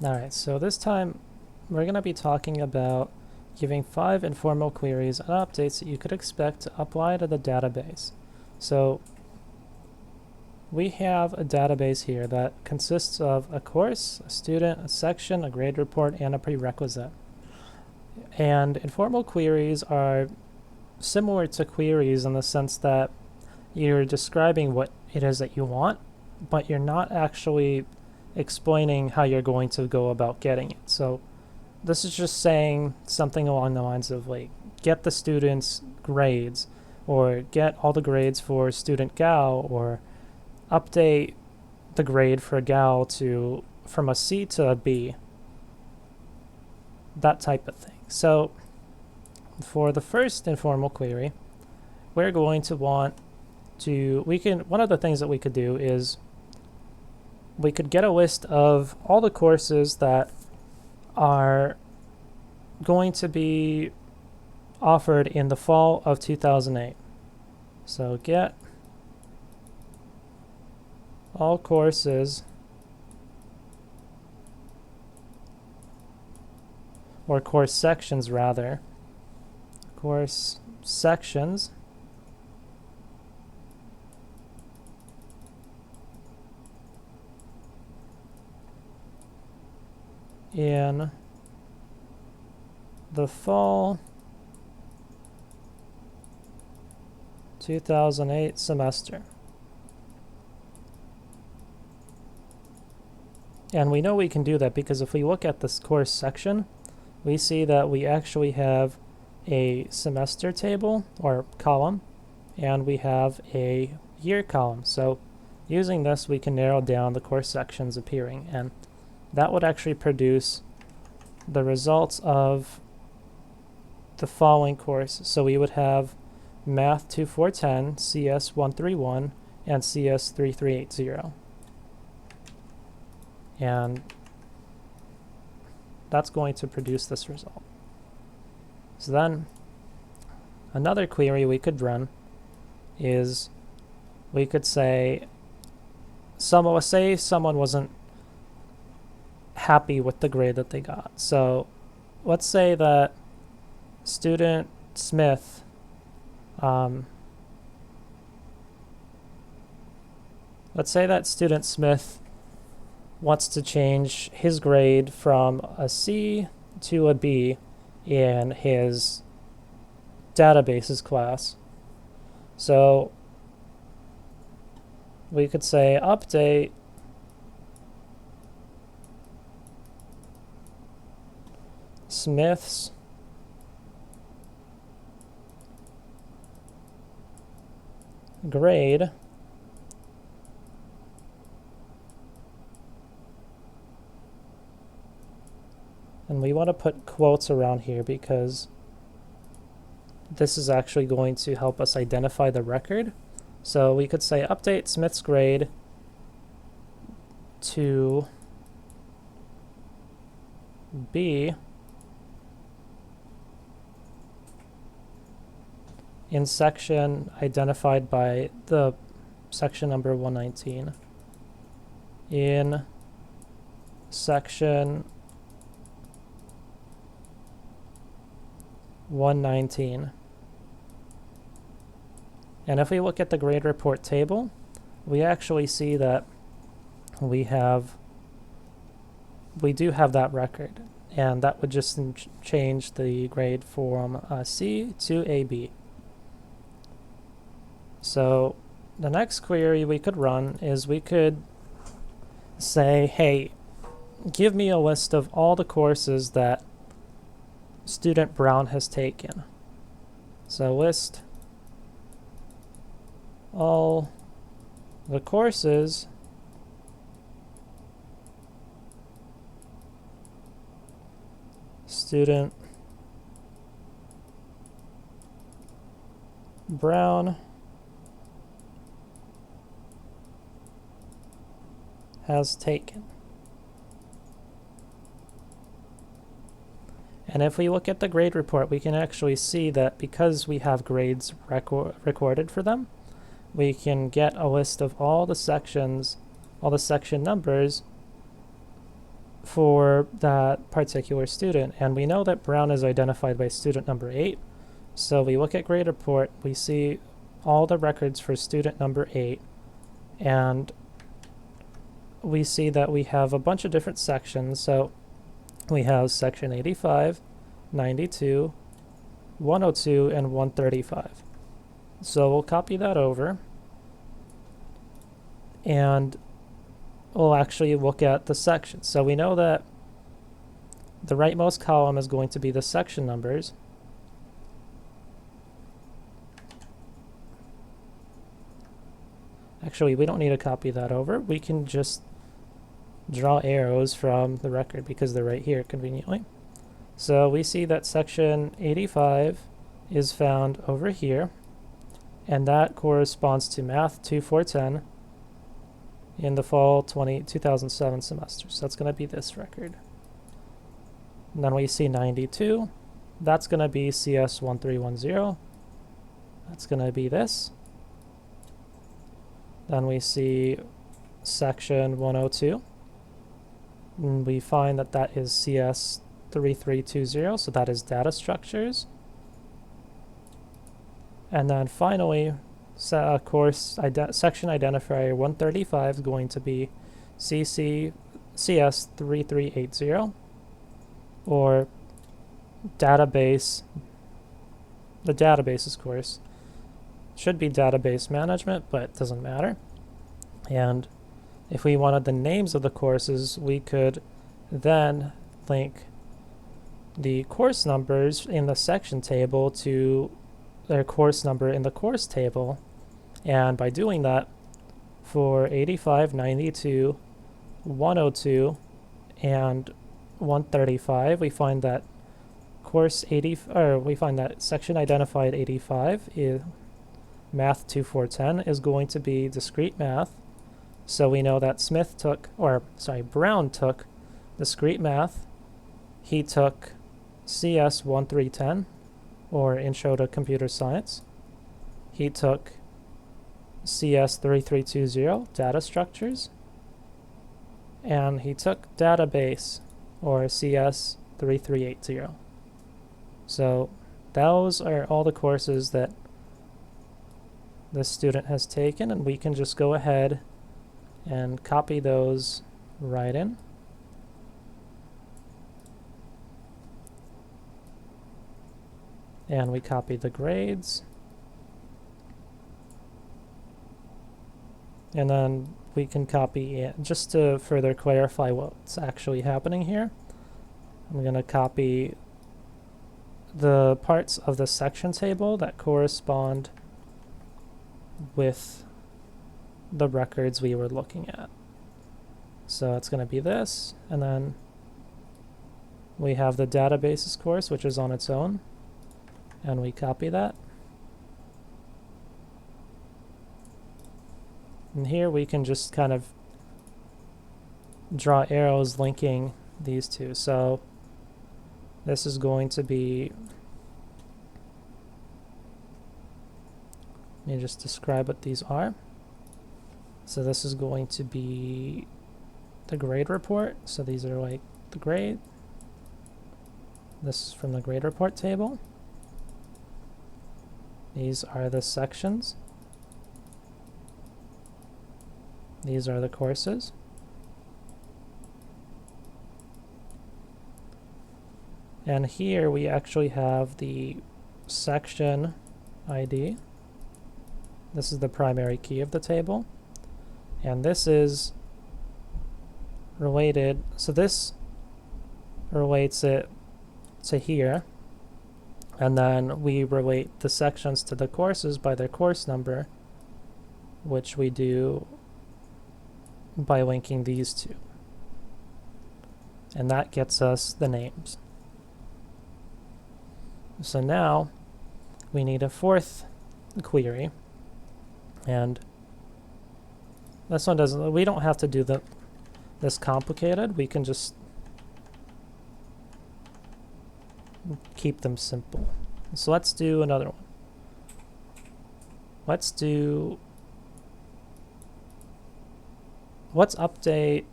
Alright, so this time we're going to be talking about giving 5 informal queries and updates that you could expect to apply to the database. So we have a database here that consists of a course, a student, a section, a grade report, and a prerequisite. And informal queries are similar to queries in the sense that you're describing what it is that you want, but you're not actually explaining how you're going to go about getting it. So this is just saying something along the lines of like, get the students' grades, or get all the grades for student gal, or update the grade for gal to from a C to a B, that type of thing. So for the first informal query, we're going to want to, one of the things that we could do is we could get a list of all the courses that are going to be offered in the fall of 2008. So get all courses, or course sections rather, course sections in the fall 2008 semester. And we know we can do that because if we look at this course section, we see that we actually have a semester table or column, and we have a year column. So using this, we can narrow down the course sections appearing, and that would actually produce the results of the following course. So we would have Math 2410, CS 131, and CS 3380. And that's going to produce this result. So then another query we could run is we could say, let's say someone wasn't happy with the grade that they got. So let's say that student Smith wants to change his grade from a C to a B in his databases class. So we could say update Smith's grade and we want to put quotes around here because this is actually going to help us identify the record. So we could say update Smith's grade to B in section identified by the section number 119. In section 119. And if we look at the grade report table, we actually see that we do have that record, and that would just change the grade from C to a B. So the next query we could run is we could say, hey, give me a list of all the courses that student Brown has taken. So list all the courses student Brown has taken. And if we look at the grade report, we can actually see that because we have grades recorded for them, we can get a list of all the sections, all the section numbers for that particular student. And we know that Brown is identified by student number 8. So we look at grade report, we see all the records for student number 8, and we see that we have a bunch of different sections. So we have section 85, 92, 102, and 135. So we'll copy that over, and we'll actually look at the sections. So we know that the rightmost column is going to be the section numbers. Actually, we don't need to copy that over. We can just draw arrows from the record because they're right here conveniently. So we see that section 85 is found over here, and that corresponds to Math 2410 in the fall 2007 semester. So that's going to be this record. And then we see 92. That's going to be CS 1310. That's going to be this. Then we see section 102. And we find that that is CS 3320, so that is data structures. And then finally, section identifier 135 is going to be CS 3380, or database. The databases course should be database management, but it doesn't matter. And if we wanted the names of the courses, we could then link the course numbers in the section table to their course number in the course table. And by doing that, for 85, 92, 102, and 135, we find that section identified 85 is Math 2410 is going to be discrete math. So we know that Brown took discrete math. He took CS 1310, or Intro to Computer Science. He took CS 3320, data structures. And he took database, or CS 3380. So those are all the courses that this student has taken, and we can just go ahead and copy those right in. And we copy the grades. And then we can copy it, just to further clarify what's actually happening here. I'm going to copy the parts of the section table that correspond with the records we were looking at. So it's going to be this, and then we have the databases course, which is on its own, and we copy that. And here we can just kind of draw arrows linking these two. So this is going to be, let me just describe what these are. So this is going to be the grade report. So these are like the grade. This is from the grade report table. These are the sections. These are the courses. And here we actually have the section ID. This is the primary key of the table. And this is related, so this relates it to here. And then we relate the sections to the courses by their course number, which we do by linking these two. And that gets us the names. So now we need a fourth query. And this one doesn't, we don't have to do this complicated. We can just keep them simple. So let's do another one. Let's update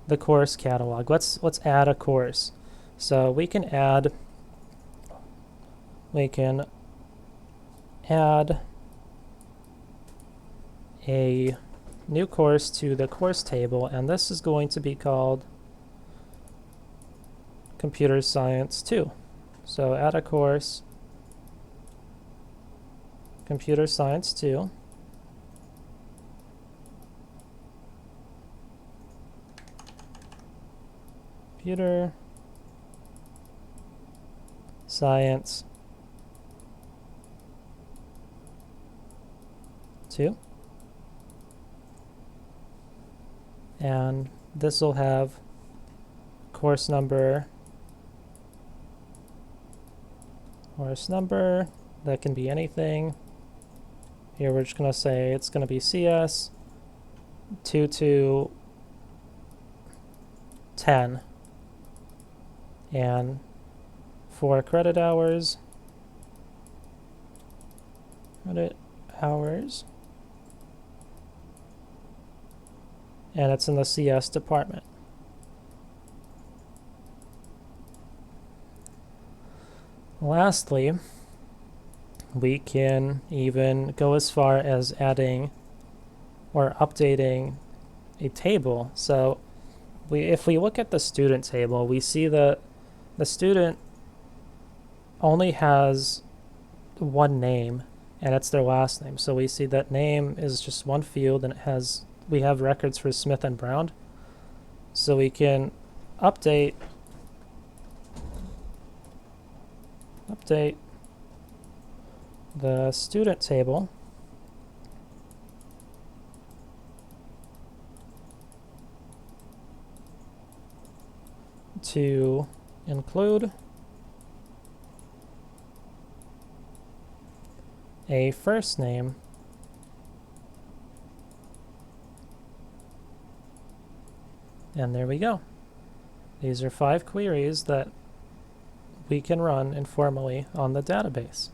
the course catalog. Let's add a course. So we can add a new course to the course table, and this is going to be called Computer Science 2. So add a course, Computer Science 2. Computer Science 2. And this will have course number, that can be anything. Here we're just going to say it's going to be CS 2 to 10. And for credit hours, and it's in the CS department. Lastly, we can even go as far as adding or updating a table. So if we look at the student table, we see that the student only has one name, and it's their last name. So we see that name is just one field, and we have records for Smith and Brown. So we can update the student table to include a first name and there we go. These are 5 queries that we can run informally on the database.